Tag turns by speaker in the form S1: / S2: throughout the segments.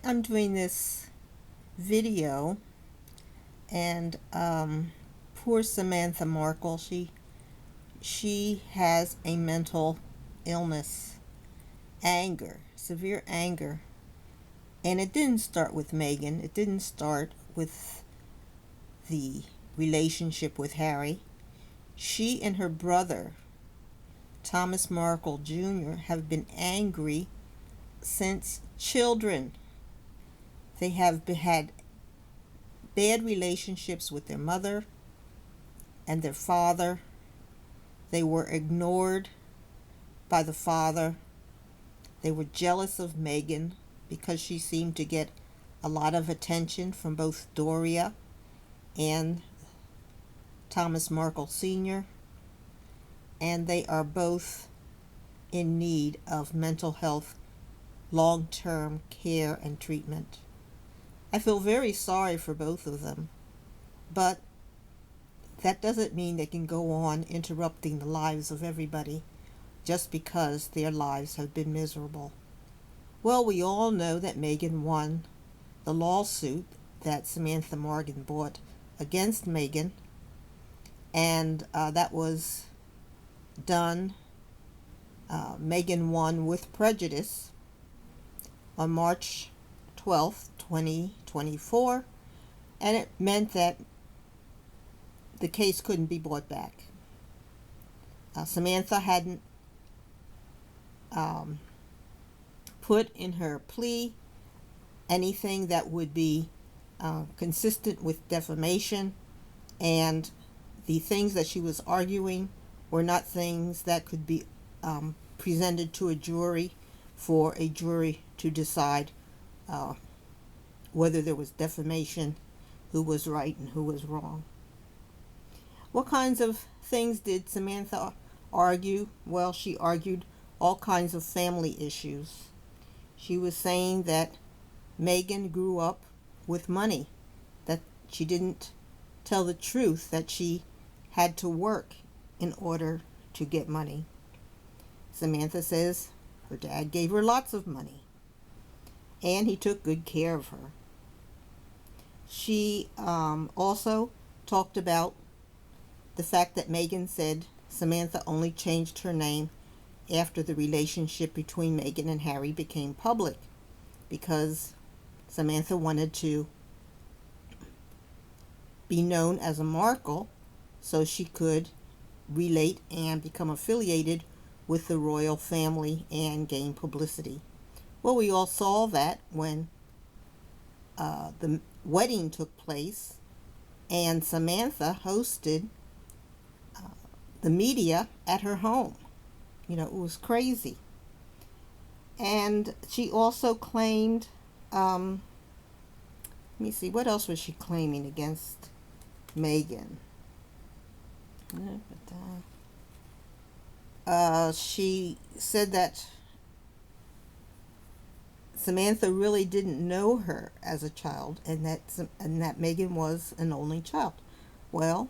S1: I'm doing this video, and poor Samantha Markle, she has a mental illness, anger, severe anger. And it didn't start with Meghan. It didn't start with the relationship with Harry. She and her brother, Thomas Markle Jr., have been angry since children. They have had bad relationships with their mother and their father. They were ignored by the father. They were jealous of Meghan because she seemed to get a lot of attention from both Doria and Thomas Markle Sr., and they are both in need of mental health long-term care and treatment. I feel very sorry for both of them, but that doesn't mean they can go on interrupting the lives of everybody just because their lives have been miserable. Well, we all know that Meghan won the lawsuit that Samantha Markle brought against Meghan, and that was done. Meghan won with prejudice on March 12th, 2024, and it meant that the case couldn't be brought back. Samantha hadn't put in her plea anything that would be consistent with defamation, and the things that she was arguing were not things that could be presented to a jury for a jury to decide whether there was defamation, who was right and who was wrong. What kinds of things did Samantha argue? Well, she argued all kinds of family issues. She was saying that Meghan grew up with money, that she didn't tell the truth, that she had to work in order to get money. Samantha says her dad gave her lots of money, and he took good care of her. She also talked about the fact that Meghan said Samantha only changed her name after the relationship between Meghan and Harry became public, because Samantha wanted to be known as a Markle so she could relate and become affiliated with the royal family and gain publicity. Well, we all saw that when the wedding took place and Samantha hosted the media at her home. You know, it was crazy. And she also claimed, let me see, what else was she claiming against Meghan? She said that Samantha really didn't know her as a child, and that Meghan was an only child. Well,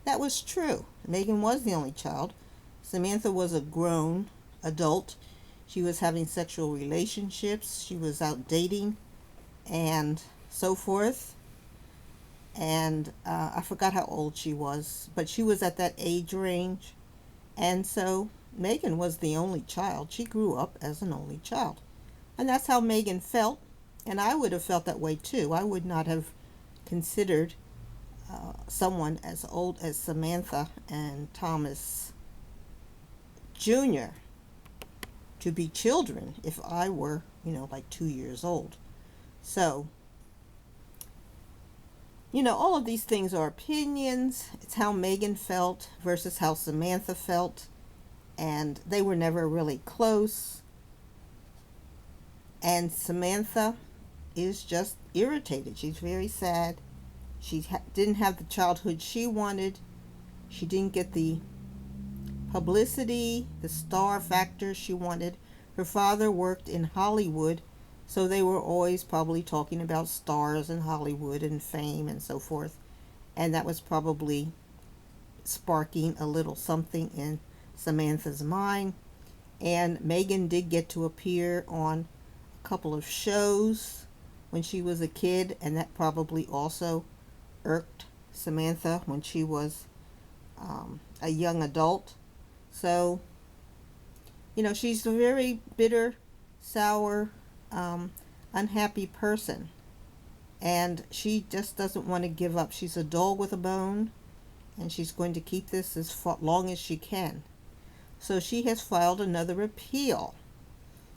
S1: that was true. Meghan was the only child. Samantha was a grown adult. She was having sexual relationships. She was out dating and so forth. And I forgot how old she was, but she was at that age range. And so Meghan was the only child. She grew up as an only child. And that's how Meghan felt. And I would have felt that way too. I would not have considered someone as old as Samantha and Thomas Jr. to be children if I were, like 2 years old. So, all of these things are opinions. It's how Meghan felt versus how Samantha felt. And they were never really close. And Samantha is just irritated. She's very sad. She didn't have the childhood she wanted. She didn't get the publicity, the star factor she wanted. Her father worked in Hollywood, so they were always probably talking about stars in Hollywood and fame and so forth. And that was probably sparking a little something in Samantha's mind. And Meghan did get to appear on a couple of shows when she was a kid, and that probably also irked Samantha when she was a young adult. So, she's a very bitter, sour, um, unhappy person. And she just doesn't want to give up. She's a dog with a bone, and she's going to keep this as long as she can. So she has filed another appeal.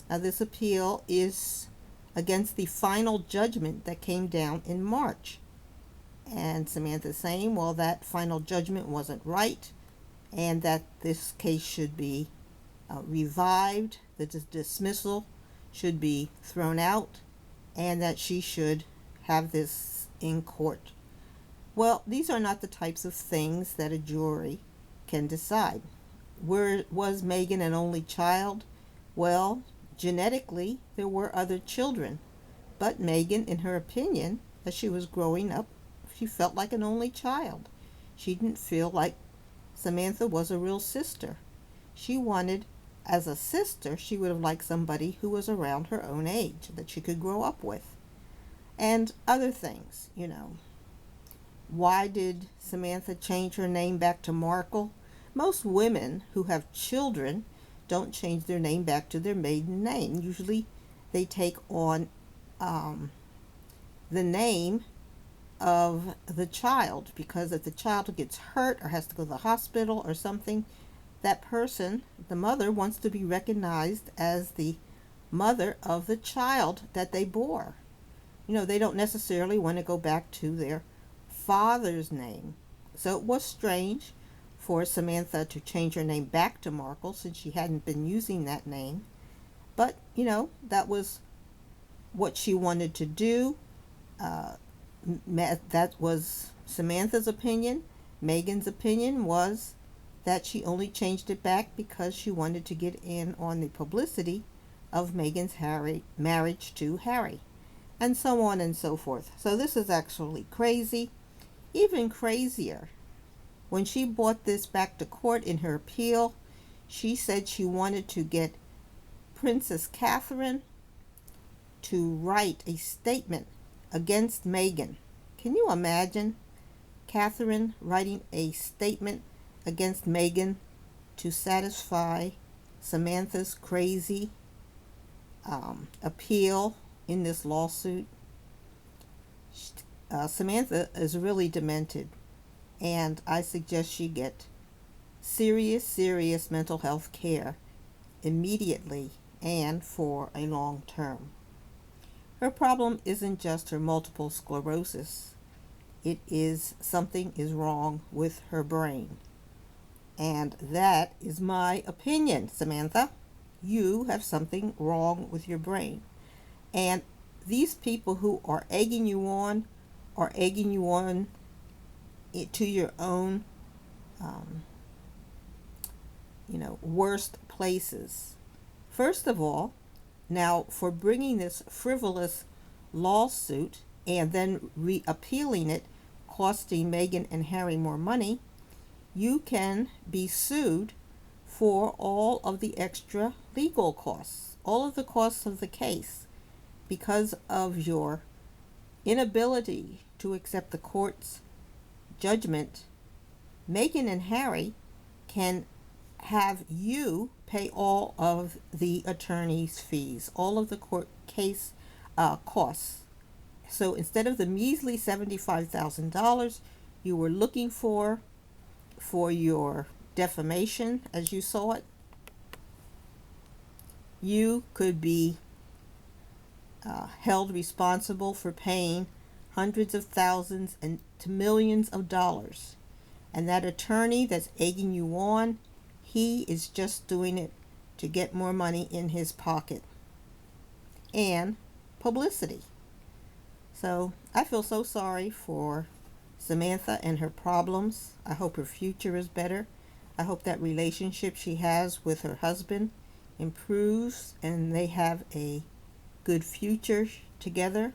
S1: Now, this appeal is against the final judgment that came down in March. And Samantha's saying, well, that final judgment wasn't right, and that this case should be revived, that the dismissal should be thrown out, and that she should have this in court. Well, these are not the types of things that a jury can decide. Was Meghan an only child? Well, genetically, there were other children. But Meghan, in her opinion, as she was growing up, she felt like an only child. She didn't feel like Samantha was a real sister. She wanted, as a sister, she would have liked somebody who was around her own age that she could grow up with. And other things, Why did Samantha change her name back to Markle? Most women who have children don't change their name back to their maiden name. Usually they take on the name of the child, because if the child gets hurt or has to go to the hospital or something, that person, the mother, wants to be recognized as the mother of the child that they bore. They don't necessarily want to go back to their father's name. So it was strange for Samantha to change her name back to Markle, since she hadn't been using that name. But, that was what she wanted to do. That was Samantha's opinion. Meghan's opinion was that she only changed it back because she wanted to get in on the publicity of Meghan's marriage to Harry, and so on and so forth. So this is actually crazy. Even crazier, when she brought this back to court in her appeal, she said she wanted to get Princess Catherine to write a statement against Meghan. Can you imagine Catherine writing a statement against Meghan to satisfy Samantha's crazy appeal in this lawsuit? Samantha is really demented, and I suggest she get serious mental health care immediately and for a long term. Her problem isn't just her multiple sclerosis. It is something is wrong with her brain. And that is my opinion, Samantha. You have something wrong with your brain. And these people who are egging you on are egging you on to your own, worst places. First of all, now for bringing this frivolous lawsuit and then appealing it, costing Meghan and Harry more money, you can be sued for all of the extra legal costs, all of the costs of the case, because of your inability to accept the court's judgment. Meghan and Harry can have you pay all of the attorney's fees, all of the court case costs. So instead of the measly $75,000 you were looking for your defamation, as you saw it, you could be held responsible for paying hundreds of thousands and to millions of dollars. And that attorney that's egging you on, he is just doing it to get more money in his pocket and publicity. So I feel so sorry for Samantha and her problems. I hope her future is better. I hope that relationship she has with her husband improves and they have a good future together.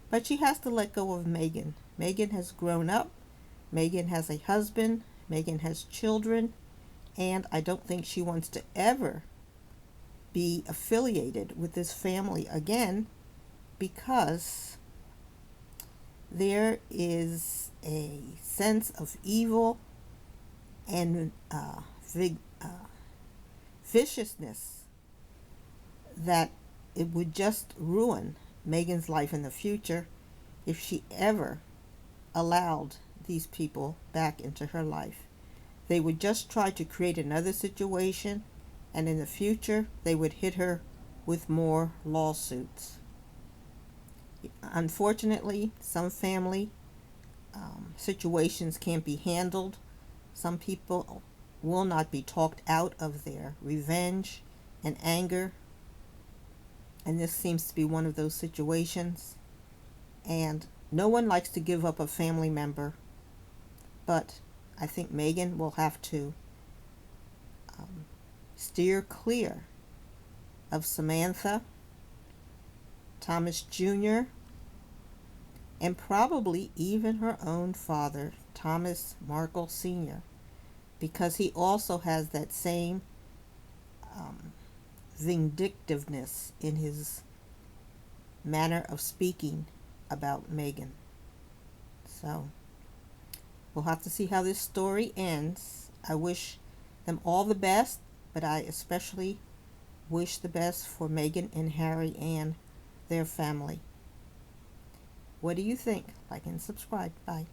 S1: But she has to let go of Meghan. Meghan has grown up. Meghan has a husband. Meghan has children. And I don't think she wants to ever be affiliated with this family again, because there is a sense of evil and viciousness that it would just ruin Meghan's life in the future if she ever allowed these people back into her life. They would just try to create another situation, and in the future they would hit her with more lawsuits. Unfortunately, some family situations can't be handled. Some people will not be talked out of their revenge and anger, and this seems to be one of those situations. And no one likes to give up a family member, but I think Meghan will have to steer clear of Samantha, Thomas Jr., and probably even her own father, Thomas Markle Sr., because he also has that same vindictiveness in his manner of speaking about Meghan. So we'll have to see how this story ends. I wish them all the best, but I especially wish the best for Meghan and Harry and their family. What do you think? Like and subscribe. Bye.